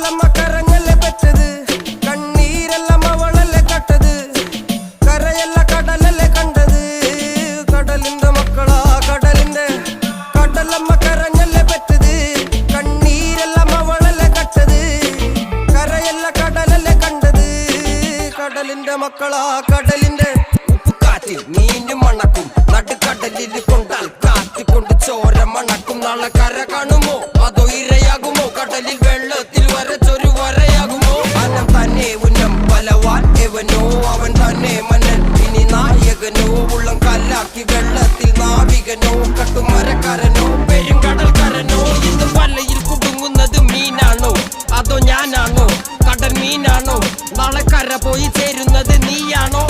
കടലമ്മ കരഞ്ഞല്ലേ പെറ്റത്, കണ്ണീരെല്ലാം അവളല്ലേ കട്ടത്, കരയല്ല കടലല്ലേ കണ്ടത്. കടലിന്റെ മക്കളാ കടലിന്റെ, കടലമ്മ കരഞ്ഞല്ലേ പെറ്റത്, കണ്ണീരെല്ലാം അവളല്ലേ കട്ടത്, കരയല്ല കടലല്ലേ കണ്ടത്. കടലിന്റെ മക്കളാ കടലിന്റെ. ഉപ്പുകാറ്റിൽ മീനും മണക്കും, നടുക്കടലിൽ കൊണ്ടാൽ കാറ്റിക്കൊണ്ട് ചോര മണക്കും. നാളെ കര കാണുമോ അതോ ഇരയാകുമോ, കടലിൽ വെള്ളത്തിൽ വരച്ചൊരു വരയാകുമോ. അനം തന്നെ ഉന്നം ബലവാൻ എവനോ, അവൻ തന്നെ മന്നൻ ഇനി നായകനോ. ഉള്ളം കല്ലാക്കി വെള്ളത്തിൽ നാവികനോ, കട്ടുമരക്കാരനോ പെരുങ്കടൽക്കാരനോ. ഇന്ന് വലയിൽ കുടുങ്ങുന്നത് മീനാണോ അതോ ഞാനാണോ, കടൽ മീനാണോ. നാളെ കര പോയി ചേരുന്നത് നീയാണോ.